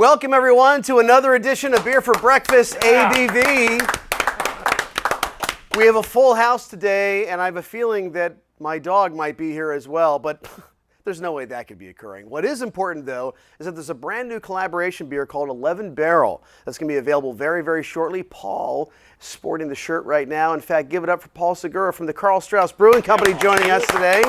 Welcome, everyone, to another edition of Beer for Breakfast ABV. We have a full house today, and I have a feeling that my dog might be here as well, but there's no way that could be occurring. What is important, though, is that there's a brand new collaboration beer called 11 Barrel that's going to be available very, very shortly. Paul is sporting the shirt right now. In fact, give it up for Paul Segura from the Carl Strauss Brewing Company joining us today.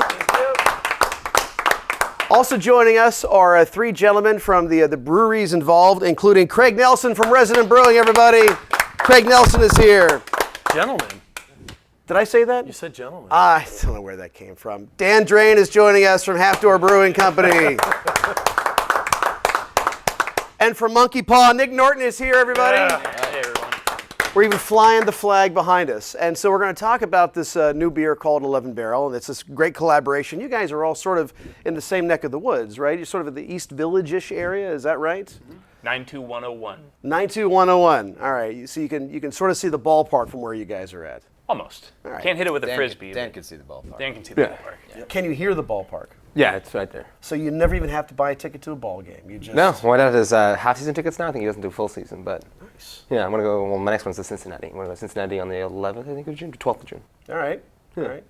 Also joining us are three gentlemen from the breweries involved, including Craig Nelson from Resident Brewing, everybody. Craig Nelson is here. Gentlemen. Did I say that? You said gentlemen. I don't know where that came from. Dan Drain is joining us from Half Door Brewing Company. And from Monkey Paw, Nick Norton is here, everybody. Yeah. Hey, everyone. We're even flying the flag behind us. And so we're going to talk about this new beer called 11 Barrel, and it's this great collaboration. You guys are all sort of in the same neck of the woods, right? You're sort of in the East Village-ish area, is that right? 92101. 92101. All right, so you can sort of see the ballpark from where you guys are at. Almost. All right. Can't hit it with a frisbee. Dan can see the ballpark. Dan can see the ballpark. Yeah. Can you hear the ballpark? Yeah, it's right there. So you never even have to buy a ticket to a ball game. You just No, why not? There's half-season tickets now. I think he doesn't do full season, but Nice. yeah, I'm gonna go. Well, my next one's to Cincinnati. I'm gonna go to Cincinnati on the 11th, I think, of June, 12th of June. All right. All right.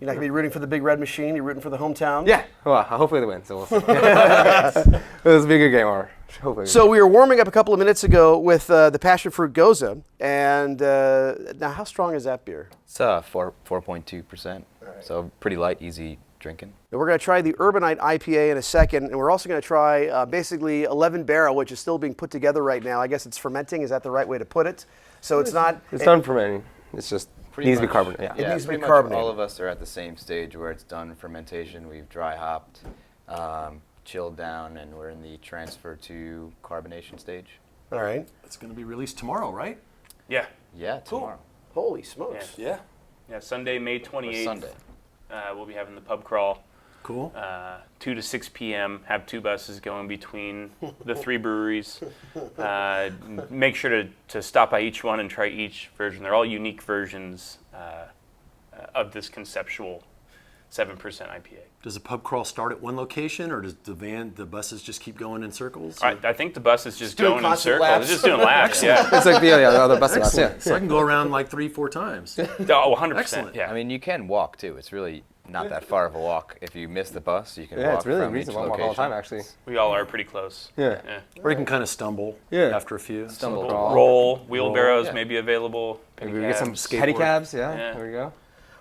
You're not gonna be rooting for the Big Red Machine. You're rooting for the hometown. Yeah, well, hopefully they win. So we'll see. It was a big good game, or hopefully. So we were warming up a couple of minutes ago with the Passion Fruit Goza, and now how strong is that beer? It's 4.2%, so pretty light, easy drinking. And we're going to try the Urbanite IPA in a second, and we're also going to try basically 11 Barrel, which is still being put together right now. I guess it's fermenting. Is that the right way to put it? So it's not. It's done fermenting. It's just Pretty needs to be much. carbonated. Yeah. It needs to be pretty much carbonated. all of us are at the same stage where it's done fermentation. We've dry hopped, chilled down, and we're in the transfer to carbonation stage. All right. It's going to be released tomorrow, right? Yeah. Yeah, tomorrow. Holy smokes. Yeah. Yeah, Sunday, May 28th. Or Sunday. We'll be having the pub crawl. Cool. 2 to 6 p.m. Have 2 buses going between the 3 breweries. Make sure to stop by each one and try each version. They're all unique versions of this conceptual 7% IPA. Does the pub crawl start at one location, or does the buses just keep going in circles? I think the bus is just doing going in constant circles. laps. They're just doing laps, yeah. It's like the other bus stops. Yeah. Excellent. So I can go around like 3-4 times. Oh, 100%. Excellent. Yeah. I mean, you can walk, too. It's really not that far of a walk. If you miss the bus, you can Yeah, walk it's really from each reasonable. I walk all the location. time, actually. We all are pretty close. Yeah. Or you can kind of stumble Yeah. after a few. Stumble. Crawl. Roll, wheelbarrows Yeah. may be available. Maybe we get some pedicabs. pedicabs. Yeah. Yeah. There we go.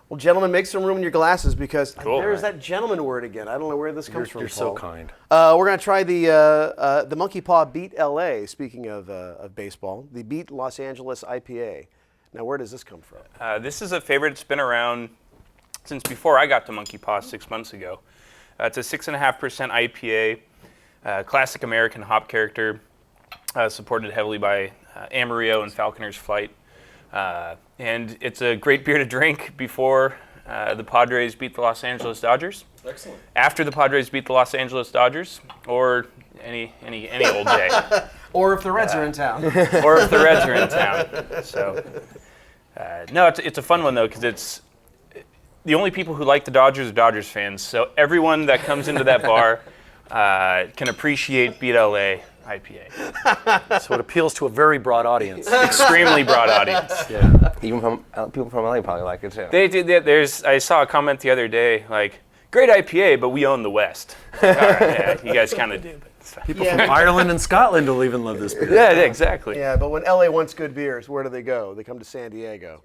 Well, gentlemen, make some room in your glasses because Cool. there's that gentleman word again. I don't know where this comes from. You're so Paul. kind. We're going to try the Monkey Paw Beat LA, speaking of baseball, the Beat Los Angeles IPA. Now, where does this come from? This is a favorite that's been around since before I got to Monkey Paw 6 months ago. It's a 6.5% IPA, classic American hop character, supported heavily by Amarillo and Falconer's Flight. And it's a great beer to drink before the Padres beat the Los Angeles Dodgers. Excellent. After the Padres beat the Los Angeles Dodgers, or any old day. Or if the Reds are in town. Or if the Reds are in town. So, no, it's a fun one though, because it's the only people who like the Dodgers are Dodgers fans. So everyone that comes into that bar can appreciate Beat LA IPA. So it appeals to a very broad audience. Extremely broad audience. Yeah. Even from people from LA probably like it too. They did. I saw a comment the other day like, "Great IPA, but we own the West." All right, yeah, you guys kind of do, but it's fine. People from Ireland and Scotland will even love this beer. Yeah, exactly. Yeah, but when LA wants good beers, where do they go? They come to San Diego.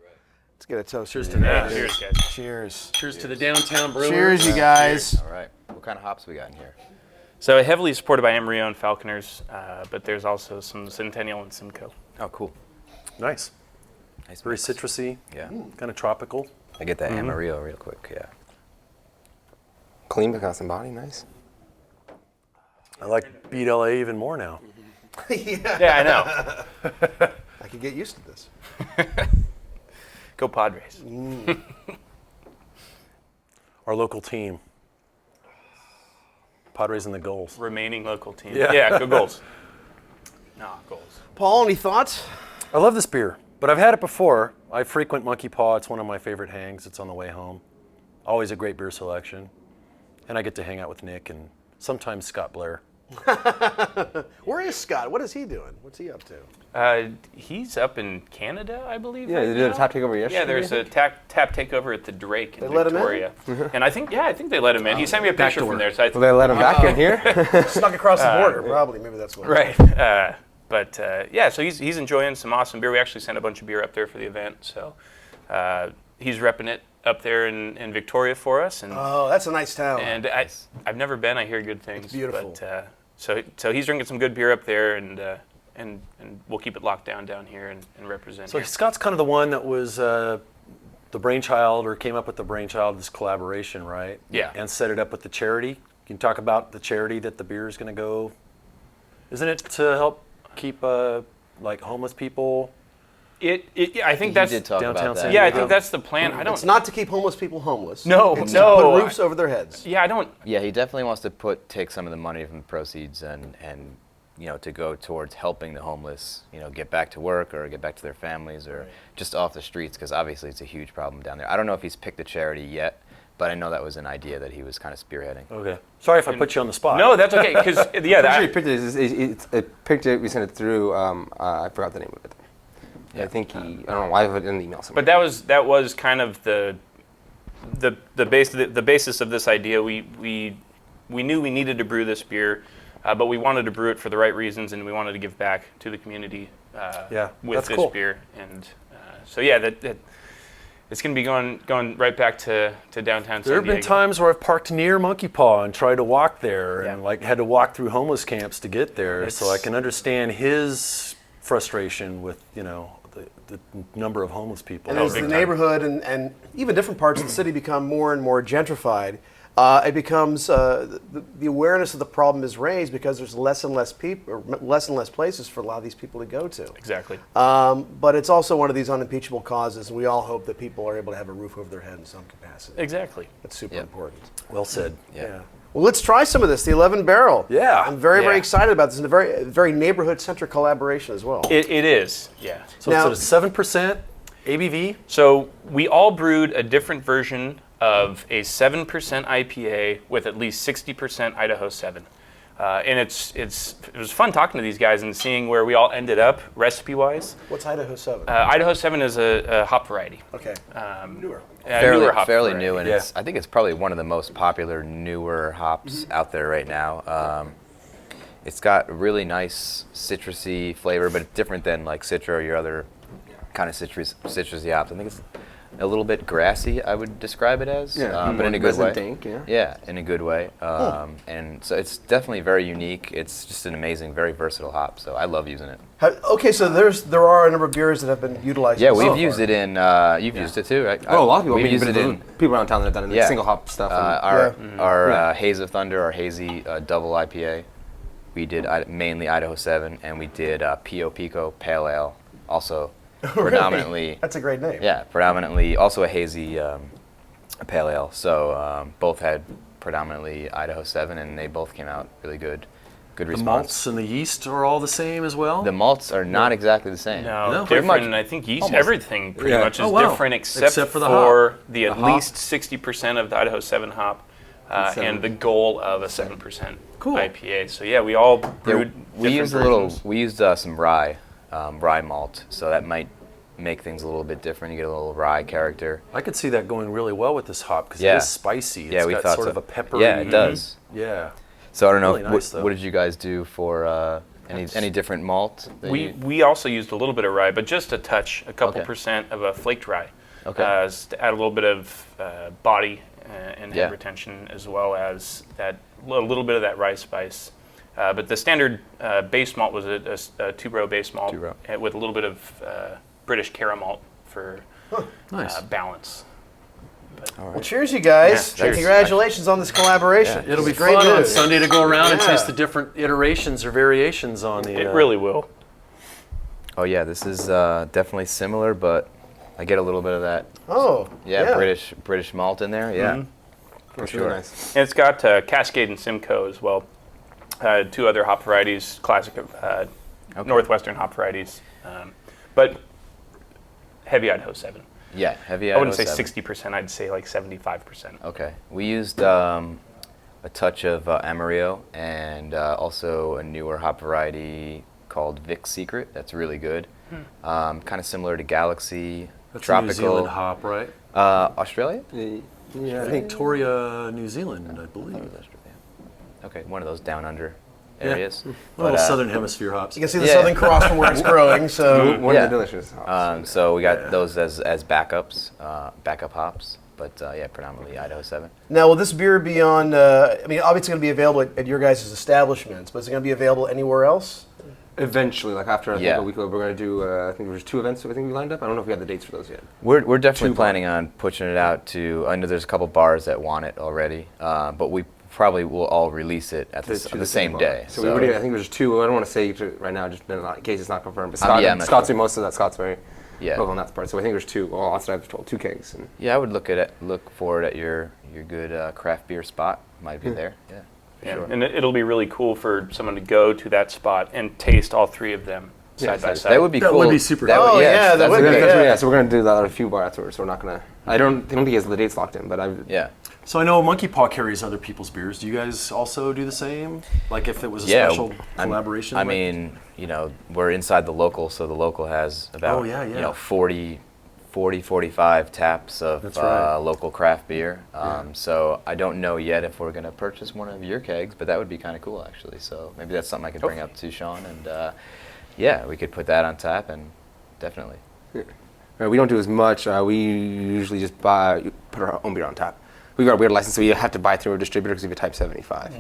Let's get a toast. Cheers to to Yeah, that. cheers, guys. Cheers. Cheers to the downtown brewers. Cheers, you guys. All right. What kind of hops we got in here? So heavily supported by Amarillo and Falconers, but there's also some Centennial and Simcoe. Oh, cool. Nice. Nice Very mix. citrusy, Yeah. kind of tropical. I get that Amarillo real quick, yeah. Clean but constant body, nice. I like Beat LA even more now. Yeah, I know. I could get used to this. Go Padres. Our local team. Padres and the Gulls. Remaining local team. Yeah. Yeah, go goals. No, goals. Paul, any thoughts? I love this beer, but I've had it before. I frequent Monkey Paw. It's one of my favorite hangs. It's on the way home. Always a great beer selection. And I get to hang out with Nick and sometimes Scott Blair. Where is Scott? What is he doing? What's he up to? He's up in Canada, I believe. Yeah, right they did a now. tap takeover yesterday. Yeah, there's a tap takeover at the Drake in They let him in? Victoria, and I think they let him in. He sent me a picture from there, so I Will they let him back in here? Snuck across the border, probably. Maybe that's what. right. But yeah, so he's enjoying some awesome beer. We actually sent a bunch of beer up there for the event, so he's repping it up there in Victoria for us. And Oh, that's a nice town. and I've never been. I hear good things. It's beautiful. But, so he's drinking some good beer up there, and we'll keep it locked down here and represent. So here. Scott's kind of the one that was the brainchild, or came up with the brainchild of this collaboration, right? Yeah. And set it up with the charity. Can you talk about the charity that the beer is going to go? Isn't it to help keep like homeless people? I think He that's did talk downtown about that. San yeah. I Diego. think that's the plan. I don't. It's not to keep homeless people homeless. No, it's no, to put roofs over their heads. Yeah, I don't. Yeah, he definitely wants to take some of the money from the proceeds and to go towards helping the homeless, get back to work or get back to their families or just off the streets, because obviously it's a huge problem down there. I don't know if he's picked a charity yet, but I know that was an idea that he was kind of spearheading. Okay. Sorry if I put you on the spot. No, that's okay. Because yeah, Actually, picture it. We sent it through. I forgot the name of it. Yeah. I think I don't know why I put it in the email somewhere. but that was kind of the basis of this idea. We knew we needed to brew this beer, but we wanted to brew it for the right reasons, and we wanted to give back to the community Yeah, with that's this cool. beer. And so yeah, that it's going to be going right back to downtown There San have been Diego. times where I've parked near Monkey Paw and tried to walk there, and Yeah. like had to walk through homeless camps to get there. So I can understand his frustration with the number of homeless people. And as the big time. neighborhood and even different parts of the city become more and more gentrified, it becomes the awareness of the problem is raised because there's less and less people, or less and less places for a lot of these people to go to. Exactly. But it's also one of these unimpeachable causes, and we all hope that people are able to have a roof over their head in some capacity. Exactly. That's super Yep. important. Well said. Yeah. Well, let's try some of this, the 11 Barrel. Yeah. I'm very, very Yeah. excited about this, and a very neighborhood-centric collaboration as well. It is. Yeah. So Now- it's at a 7% ABV. So we all brewed a different version of a 7% IPA with at least 60% Idaho 7. And it was fun talking to these guys and seeing where we all ended up recipe-wise. What's Idaho 7? Idaho 7 is a hop variety. Okay. Newer. Newer hop fairly variety. new, and Yeah. I think it's probably one of the most popular newer hops out there right now. It's got a really nice citrusy flavor, but it's different than like Citra or your other kind of citrusy hops. I think it's a little bit grassy, I would describe it as, but in a good way. resin dank, yeah. Yeah, in a good way. And so it's definitely very unique. It's just an amazing, very versatile hop. So I love using it. Okay, so there are a number of beers that have been utilized. Yeah, so we've far. used it in. You've used it too, right? Oh, a lot of people. We've I mean, used but it in people around town that have done it, Yeah. single hop stuff. our Haze of Thunder, our hazy double IPA. We did mainly Idaho 7, and we did Pio Pico Pale Ale, also predominantly. That's a great name. Yeah, predominantly also a hazy pale ale. So both had predominantly Idaho 7, and they both came out really good. Good The response. malts and the yeast are all the same as well. The malts are not exactly the same. No, No? different. Pretty much. And I think yeast, Almost. everything pretty Yeah. much is Oh, wow. different except for the for hop. the at The hop. least 60% of the Idaho 7 hop and the goal of a 7% Cool. IPA. So yeah, we all Yeah, brewed we different versions. We used some rye malt, so that might make things a little bit different. You get a little rye character. I could see that going really well with this hop because Yeah. it is spicy. Yeah, It's we got thought sort so. of a peppery. Yeah, it does. Yeah. So I don't know. Really nice, though. What did you guys do for any different malt? that you- We also used a little bit of rye, but just a touch, a couple Okay. percent of a flaked rye. Okay. To add a little bit of body and head Yeah. retention, as well as that a little bit of that rye spice. But the standard base malt was a two-row base malt Two-row. with a little bit of British caramel for Nice. balance. Well, cheers, you guys. Yeah, cheers. Congratulations on this collaboration. It'll be It's great fun on news. Sunday to go around and Yeah. taste the different iterations or variations on the. It really will. Oh yeah, this is definitely similar, but I get a little bit of that. Oh, Yeah, British malt in there. Yeah, for That's sure. really nice. And it's got Cascade and Simcoe as well. Two other hop varieties, classic Northwestern hop varieties. But heavy Idaho 7. Yeah, heavy. I wouldn't say Idaho 7. 60%, I'd say like 75%. Okay, we used a touch of Amarillo, and also a newer hop variety called Vic's Secret. That's really good. Kind of similar to Galaxy. That's tropical. a New Zealand hop, right? Australia? Yeah, I think Victoria, New Zealand, I Oh, it believe. was Australia. Okay, one of those down under areas. Well, southern hemisphere hops. You can see the Yeah. Southern Cross from where it's growing. So one Yeah. of the delicious hops. So we got those as backups, backup hops. But yeah, predominantly Idaho 7. now, will this beer be on? I mean, obviously, it's going to be available at your guys' establishments, but is it going to be available anywhere else? Eventually, like after I think Yeah. a week ago, we're going to do. I think there's 2 events. I think we lined up. I don't know if we have the dates for those yet. We're definitely Two planning on pushing it out to. I know there's a couple bars that want it already, but we probably will all release it at the same bar. day. So we already, I think there's 2. I don't want to say right now, just in case it's not confirmed. But yeah, I'm not Scott's sure. doing most of that. Scott's very Yeah. vocal on that part. So I think there's 2. Well, that's what I've told. 2 kegs. And Yeah, I would look forward at your good craft beer spot. Might be there. Yeah. Yeah. Sure. And it'll be really cool for someone to go to that spot and taste all 3 of them side by side. That would be That cool. would be super That cool. Oh, yeah, that that's would great. be, that's yeah. what- yeah. So we're going to do that at a few bars afterwards. So we're not going to. I don't think he has the dates locked in, but Yeah. So I know Monkey Paw carries other people's beers. Do you guys also do the same? Like if it was a Yeah, special I'm- collaboration? I like- mean, we're inside the local, so the local has about Oh, yeah. 45 taps of That's right. local craft beer. So I don't know yet if we're going to purchase one of your kegs, but that would be kind of cool actually. So maybe that's something I could bring up to Sean, and yeah, we could put that on tap, and definitely. we don't do as much. We usually just put our own beer on tap. We got a weird license, so we have to buy through a distributor because we have a Type 75.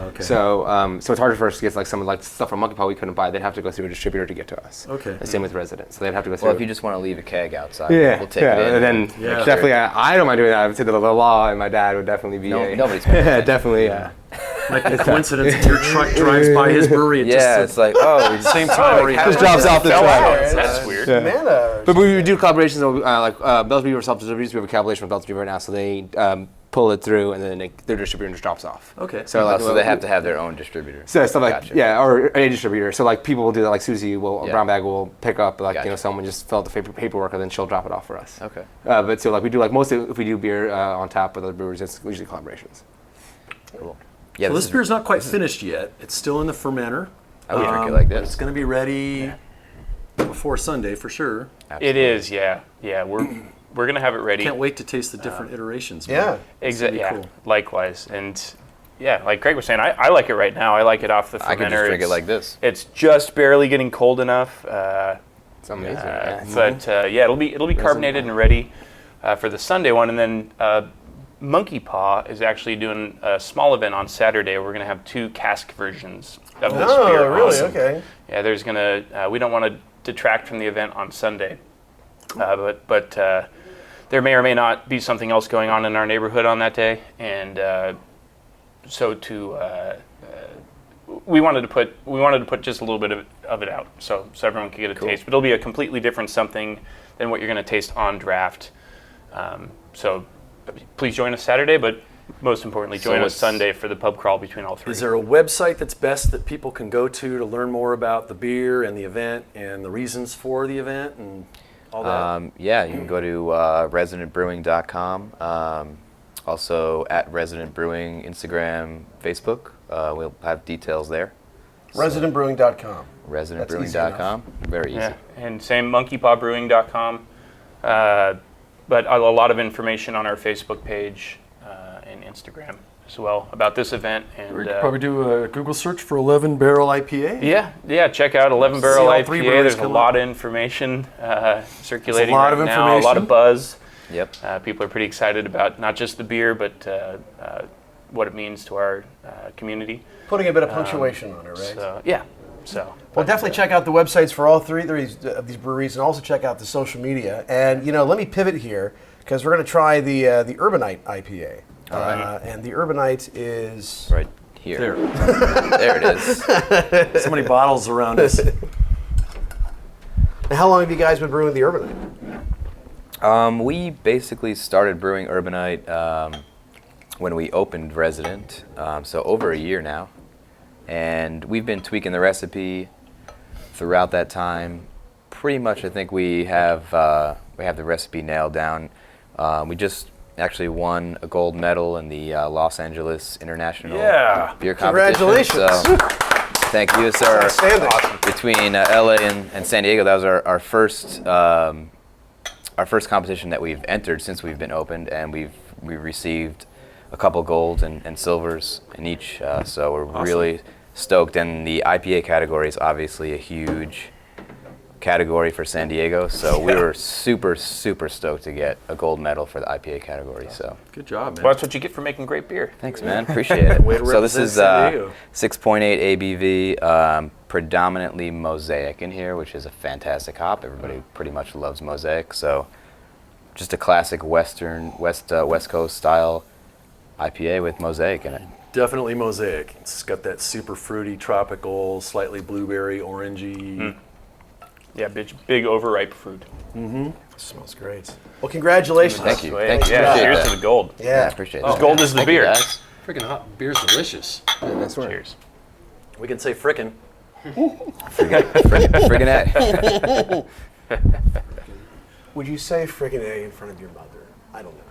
Okay. So it's harder for us to get like some of like stuff from Monkey Paw we couldn't buy. They'd have to go through a distributor to get to us. Okay. The same with residents, so they'd have to go through. Well, if you just want to leave a keg outside, yeah, we'll take yeah, it in. and then Yeah. definitely, I don't mind doing that. I would say that the law and my dad would definitely be. Nobody's paying attention. definitely. Like the coincidence that your truck drives by his brewery at Yeah, just it's like, oh, the same time where he Just drops off the Fell truck. out. That's weird. Man, But we do collaborations like Bell's Beaver Self Distributors. We have a collaboration with Bell's Beaver right now, so they pull it through and then their distributor just drops off. Okay. So like, so they have to have their own distributor. So stuff like Gotcha. yeah, or a distributor. So like people will do that. Like Susie will Yeah. Brown Bag will pick up like Gotcha. someone just fill out the paperwork and then she'll drop it off for us. Okay. But so like we do like mostly if we do beer on tap with other brewers, it's usually collaborations. Cool. Yeah, Well, this beer's not quite finished yet. It's still in the fermenter. I would drink it like But this. It's going to be ready before Sunday for sure. It is, yeah. We're gonna have it ready. Can't wait to taste the different iterations. man. yeah. It's gonna Exactly. be Yeah. cool. Likewise, and yeah, like Craig was saying, I like it right now. I like it off the fermenter. I could just drink it It's- like this. It's just barely getting cold enough. It's amazing. Yeah. But yeah, it'll be carbonated and ready for the Sunday one, and then Monkey Paw is actually doing a small event on Saturday. We're gonna have 2 cask versions of this Oh, beer. really? Awesome. Okay. Yeah, there's gonna. We don't want to detract from the event on Sunday, but there may or may not be something else going on in our neighborhood on that day, and so we wanted to put just a little bit of it out, so everyone could get a taste. But it'll be a completely different something than what you're going to taste on draft. So please join us Saturday, but most importantly, So join us what's- Sunday for the pub crawl between all 3. Is there a website that's best that people can go to learn more about the beer and the event and the reasons for the event and all that? Yeah, you can go to residentbrewing.com. Also at Resident Brewing, Instagram, Facebook. We'll have details there. ResidentBrewing.com. Residentbrewing.com. Very easy. Yeah, and same monkeypawbrewing.com. But a lot of information on our Facebook page and Instagram as well about this event. And We could probably do a Google search for 11 Barrel IPA. yeah, check out 11 Barrel See all 3 IPA. breweries There's a come lot up. of information circulating lot right of now. A lot of information. buzz. Yep. People are pretty excited about not just the beer, but what it means to our community. Putting a bit of punctuation on it, right? So yeah, so. Well, definitely check out the websites for all 3 of these breweries, and also check out the social media. And let me pivot here because we're going to try the Urbanite IPA. And the Urbanite is Right here. There. There it is. So many bottles around us. And how long have you guys been brewing the Urbanite? We basically started brewing Urbanite when we opened Resident, so over a year now. And we've been tweaking the recipe throughout that time. Pretty much, I think we have the recipe nailed down. We just actually won a gold medal in the Los Angeles International Yeah. Beer Competition. Congratulations. So, thank you, sir. Outstanding. Between LA and San Diego, that was our first competition that we've entered since we've been opened, and we received a couple golds and silvers in each. So we're really stoked. And the IPA category is obviously a huge category for San Diego, so we were super stoked to get a gold medal for the IPA category. So Good job, man. Well, that's what you get for making great beer. thanks, man. Appreciate it. Way to So this represent is San Diego. 6.8 ABV, predominantly Mosaic in here, which is a fantastic hop. Everybody pretty much loves Mosaic. So just a classic West Coast style IPA with Mosaic in it. Definitely Mosaic. It's got that super fruity, tropical, slightly blueberry, orangey. Yeah, big overripe fruit. Smells great. Well, congratulations. Thank you. Yeah, Thank you. yeah, Appreciate cheers that. to the gold. Yeah, Yeah. appreciate it. As gold as the Thank you, beer. guys. Freaking hot beer's delicious. Yeah, nice work. Cheers. We can say frickin'. Friggin' A. Would you say friggin' A in front of your mother? I don't know.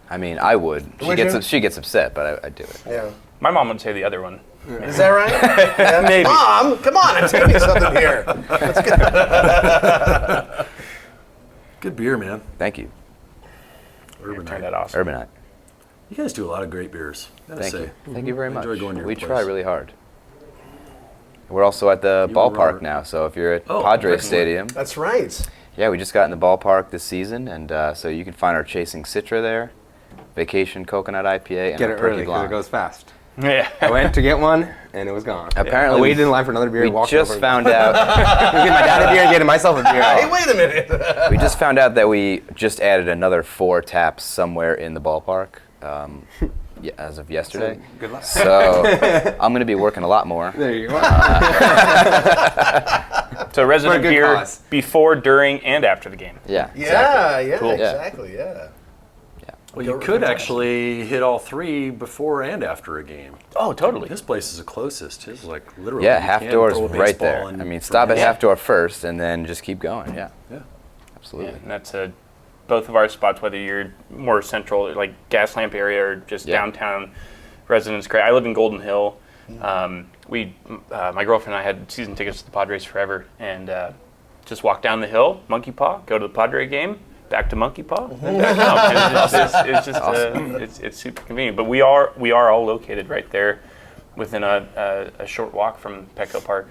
I mean, I would. Would you? She gets upset, but I do it. Yeah. My mom would say the other one. Is that right? Yeah. Maybe. Mom, come on, I'm taking something here. Good beer, man. Thank you. Turned Urbanite. out awesome. Urbanite. You guys do a lot of great beers. Gotta Thank say. you. Thank you very much. enjoy going to your We place. try really hard. We're also at the You ballpark are- now, so if you're at Oh, Padres excellent. Stadium, That's right. yeah, we just got in the ballpark this season, and so you can find our Chasing Citra there, Vacation Coconut IPA, and Get our it Turkey early because Blonde. it goes fast. Yeah. I went to get one and it was gone. Apparently, I waited in line for another beer. we and walked just over. found out. Get my dad a beer and getting myself a beer. Hey, wait a minute. We just found out that we just added another 4 taps somewhere in the ballpark as of yesterday. Good luck. So I'm going to be working a lot more. There you go. So resident For a good beer cause. before, during, and after the game. Yeah. Yeah, yeah, Cool. Yeah. exactly, yeah. Well, you could actually hit all 3 before and after a game. Oh, totally. This place is the closest. It's like literally. Yeah, you half can door's throw a right baseball there. and I mean, stop at forget. half door first and then just keep going. Yeah, Yeah. absolutely. Yeah, and that's both of our spots, whether you're more central, like Gaslamp area, or just Yeah. downtown residents. Great. I live in Golden Hill. My girlfriend and I had season tickets to the Padres forever, and just walk down the hill, Monkey Paw, go to the Padre game, back to Monkey Paw, and back home. It's just it's super convenient. But we are all located right there, within a short walk from Petco Park.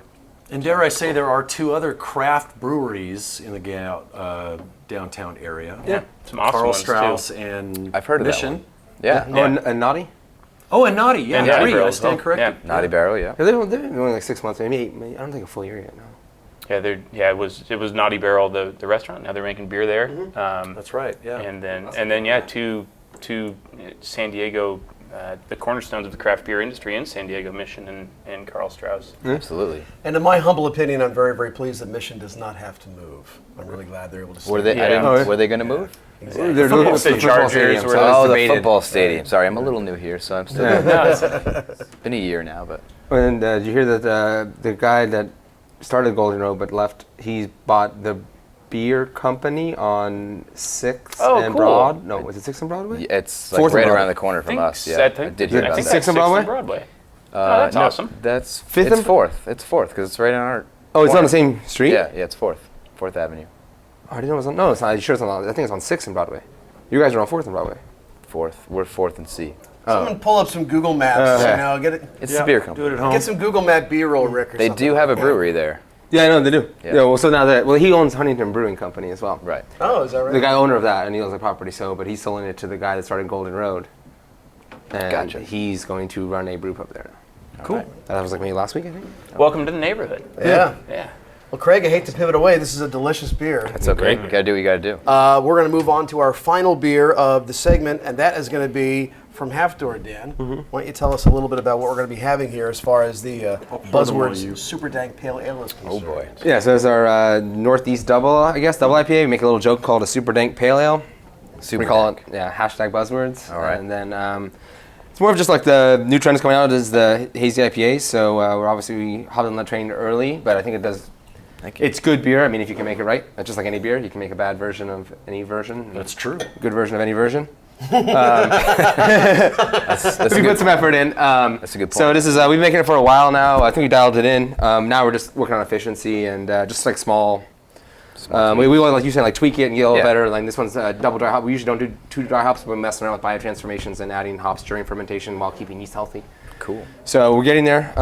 And dare I say, there are 2 other craft breweries in the downtown area. Yeah, some awesome Carl ones Strauss too. and I've heard of that Mission. one. Yeah. Oh, and Naughty? Oh, and Naughty. Yeah, And Naughty 3. I Barrels, stand oh, corrected. yeah. Naughty Barrel, yeah. Yeah, they've been only like 6 months, maybe 8. I don't think a full year yet. No. Yeah, it was Naughty Barrel, the restaurant. Now they're making beer there. That's right. Yeah. And then two San Diego, the cornerstones of the craft beer industry in San Diego, Mission and Carl Strauss. Absolutely. And in my humble opinion, I'm very, very pleased that Mission does not have to move. I'm really glad they're able to stay. Were they? Yeah. Were they going to move? Exactly. They're Football doing State the football Chargers stadium, were so the- it's Oh, the debated. football stadium. Sorry, I'm a little new here, so I'm still. It's been a year now, but And did you hear that the guy that started Golden Road but left, he bought the beer company on 6th Oh, and cool. Broad? No, was it 6th and Broadway? it's like 4th and right Broadway. around the corner from us. Yeah, I I think, did hear I about think that. that's 6th and 6th Broadway? and Broadway. Oh, that's no, awesome. That's 5th it's and- 4th. It's 4th because it's right on our. Oh, it's on corner. the same street? Yeah, it's 4th Avenue. Oh, I didn't know it was on. No, it's not. Are you sure it's on? I think it's on 6th and Broadway. You guys are on 4th and Broadway. 4th. We're 4th and C. Someone pull up some Google Maps, Okay. you know, get it. It's the beer Do company. it at home. Get some Google Map B-roll, Rick, or They something. do have a brewery there. Yeah, I know they do. Yeah. Yeah. Well, so now that he owns Huntington Brewing Company as well. Right. Oh, is that right? The guy owner of that, and he owns the property, but he's selling it to the guy that started Golden Road. And Gotcha. he's going to run a brew pub there. Cool. That was like maybe last week, I think. Welcome to the neighborhood. Yeah. Yeah. Well, Craig, I hate to pivot away. This is a delicious beer. It's okay. You gotta do what you gotta do. We're going to move on to our final beer of the segment, and that is going to be from Half Door, Dan. Why don't you tell us a little bit about what we're going to be having here as far as the pour them on Buzzwords you. Super Dank Pale Ale is concerned? Oh boy. Yeah, so it's our Northeast double, I guess, double IPA. We make a little joke called a Super Dank Pale Ale. Super We call dank. it, hashtag buzzwords. All right. And then it's more of just like the new trends coming out is the hazy IPA. So we're obviously hopped on that train early, but I think it does. Thank you. It's good beer. I mean, if you can make it right, it's just like any beer. You can make a bad version of any version. That's true. Good version of any version. That's a We put good, some effort in. that's a good point. So this is we've been making it for a while now. I think we dialed it in. Now we're just working on efficiency and just like small. We want to, like you said, like tweak it and get a little Yeah. better. Like this one's double dry hop. We usually don't do 2 dry hops, but we're messing around with biotransformations and adding hops during fermentation while keeping yeast healthy. Cool. So we're getting there.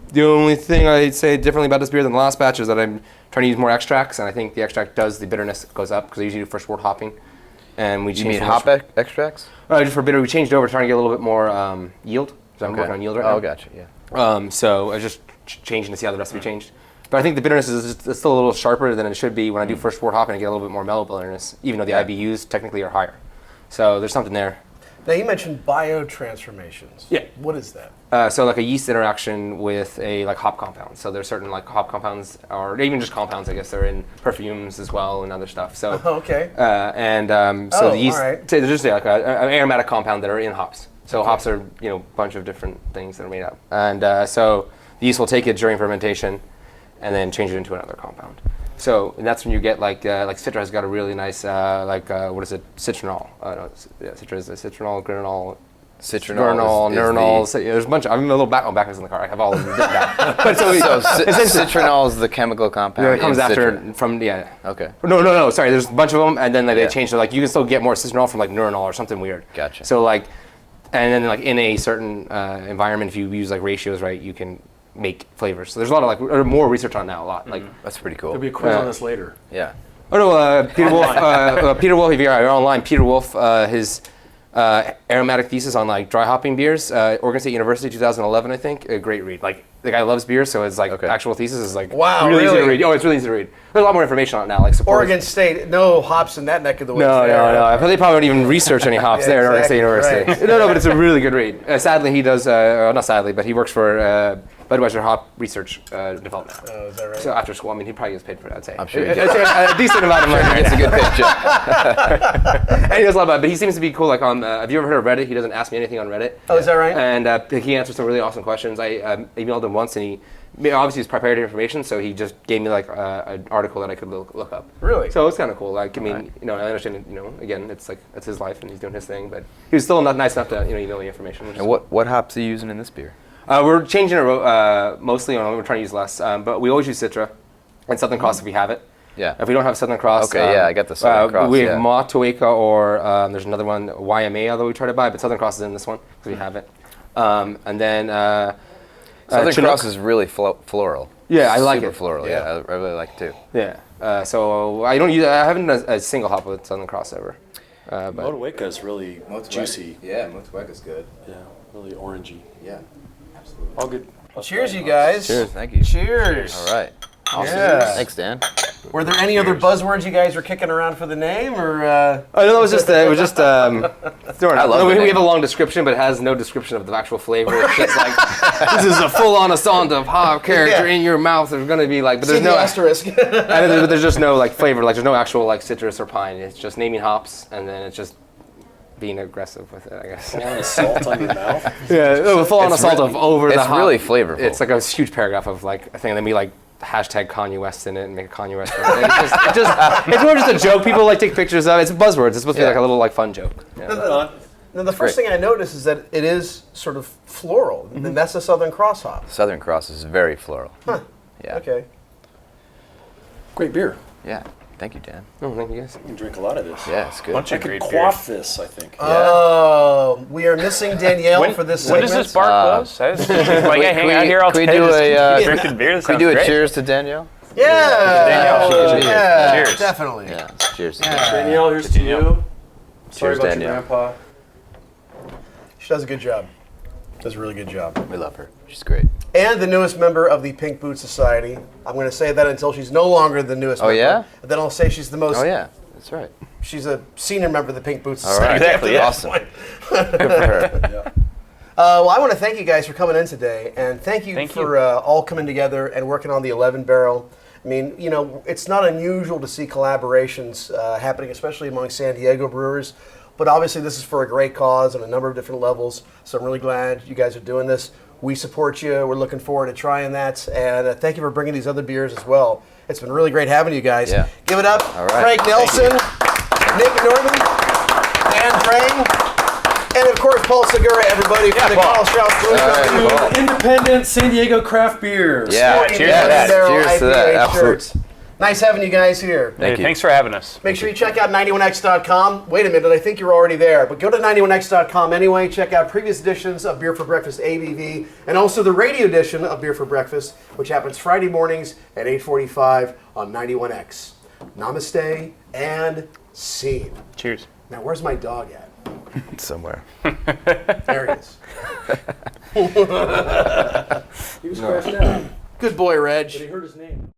The only thing I'd say differently about this beer than the last batch is that I'm trying to use more extracts, and I think the extract does, the bitterness goes up because I usually do first wort hopping. And we You changed mean from hop extracts? just for bitter, we changed over trying to get a little bit more yield. So I'm working on yield right now. Oh, gotcha. Yeah. So I was just changing to see how the recipe changed. But I think the bitterness is still a little sharper than it should be when I do first wort hopping. I get a little bit more mellow bitterness, even though the Yeah. IBUs technically are higher. So there's something there. Now you mentioned biotransformations. Yeah. What is that? So like a yeast interaction with a like hop compound. So there's certain like hop compounds, or even just compounds, I guess they're in perfumes as well and other stuff. So Okay. so Oh, the yeast, all right. so there's just like an aromatic compound that are in hops. So hops are a bunch of different things that are made up, and so the yeast will take it during fermentation, and then change it into another compound. So and that's when you get like Citra has got a really nice what is it, citronol? No, Citra is a citronol, granol. Citronol. Neuronol. So, there's a bunch. I'm a little backwards in the car. I have all of them written down. But so Citronol is the chemical compound. it comes in after Citra. from Okay. No. Sorry, there's a bunch of them, and then like Yeah. they changed it. Like you can still get more citronol from like neuronol or something weird. Gotcha. So like, and then like in a certain environment, if you use like ratios right, you can make flavors. So there's a lot of like more research on that. A lot like. That's pretty cool. There'll be a quiz on this later. Yeah. Oh no, Peter Wolf. Peter Wolf, if you're online, Peter Wolf, his aromatic thesis on like dry hopping beers, Oregon State University, 2011, I think. A great read. Like the guy loves beer, so his like Okay. actual thesis is like Wow, really easy to really? read. Oh, it's really easy to read. There's a lot more information on it now, like supports. Oregon State, no hops in that neck of the woods. No. there. They probably don't even research any hops Yeah, there at Oregon State exactly, University. No, but it's a really good read. Sadly, he does, not sadly, but he works for Budweiser Hop Research Development. Oh, is that right? So after school, I mean, he probably gets paid for that, I'd say. I'm sure he It's a decent amount of money. It's a good picture. And he does a lot about it, but he seems to be cool. Like on, have you ever heard of Reddit? He doesn't ask me anything on Reddit. Oh, is that right? And he answers some really awesome questions. I emailed him once, and he obviously he's prepared information, so he just gave me like an article that I could look up. Really? So it's kind of cool. Like I mean, I understand. Again, it's like it's his life, and he's doing his thing. But he was still not nice enough to email me information. Which is And what hops are you using in this beer? we're changing it mostly on. We're trying to use less, but we always use Citra and Southern Cross if we have it. Yeah. If we don't have Southern Cross, Okay, yeah, I got the Southern Cross, We yeah. have Motueka or there's another one, YMA, although we try to buy, but Southern Cross is in this one because we have it. And then Southern Chinook. Cross is really floral. Yeah, I like Super it. floral. Yeah, I really like it too. Yeah. So I haven't done a single hop with Southern Cross ever. But Motueka is really juicy. Yeah, Motueka's good. Yeah, really orangey. Yeah. All good. Cheers, you guys. Cheers. Thank you. Cheers. All right. Awesome. Yeah. Thanks, Dan. Were there any other buzzwords you guys were kicking around for the name, or? oh no, it was just throwing I out. love No, the we name. have a long description, but it has no description of the actual flavor. It's just like this is a full-on assault of hop character Yeah. in your mouth. There's gonna be like, but See there's the no asterisk. but there's just no like flavor. Like there's no actual like citrus or pine. It's just naming hops, and then it's just being aggressive with it, I guess. Full-on assault on your mouth. Yeah, full-on It's assault really- of over the it's hop. really flavorful. It's like a huge paragraph of like a thing, and then we like hashtag Kanye West in it and make a Kanye West. It's more just a joke. People like take pictures of it. It's buzzwords. It's supposed to be Yeah. like a little like fun joke. Yeah. Now, the first thing I noticed is that it is sort of floral, and that's the Southern Cross hop. Southern Cross is very floral. Huh. Yeah. Okay. Great beer. Yeah. Thank you, Dan. Oh, thank you guys. You can drink a lot of this. Yeah, it's good. Bunch I of could great quaff beers. this, I think. Oh, we are missing Danielle for this When segment. does this bar close? I just, like, I hang out here all can we day do just a, drinking beer. This Can we sounds do a great. cheers to Danielle? Yeah. Danielle. Cheers. Yeah. Cheers. Definitely. Yeah. Cheers. Danielle, here's to you. Sorry Cheers, about Danielle. your grandpa. She does a good job. Does a really good job. We love her. She's great. And the newest member of the Pink Boot Society. I'm going to say that until she's no longer the newest member. yeah? And then I'll say she's the most. Oh yeah, that's right. She's a senior member of the Pink Boot All Society. right. Exactly, yeah. Awesome. Good for her. Well, I want to thank you guys for coming in today, and thank you for all coming together and working on the 11 barrel. I mean, it's not unusual to see collaborations happening, especially among San Diego brewers. But obviously, this is for a great cause on a number of different levels. So I'm really glad you guys are doing this. We support you. We're looking forward to trying that. And thank you for bringing these other beers as well. It's been really great having you guys. Yeah. Give it up. All right. Frank Nelson, Nick Norman, Dan Praying. And of course, Paul Segura, everybody, from the Paul. Carl Strauss Brewing Company. Paul. Independent San Diego craft beers. Yeah, Sporting cheers to Barrel that. Cheers to that. IPA Absolutely. shirts. Nice having you guys here. Thank you. Thanks for having us. Make sure you check out 91x.com. Wait a minute, I think you're already there. But go to 91x.com anyway. Check out previous editions of Beer for Breakfast ABV and also the radio edition of Beer for Breakfast, which happens Friday mornings at 8:45 on 91x. Namaste and scene. Cheers. Now, where's my dog at? Somewhere. There he is. He was scratched out. Good boy, Reg. He heard his name.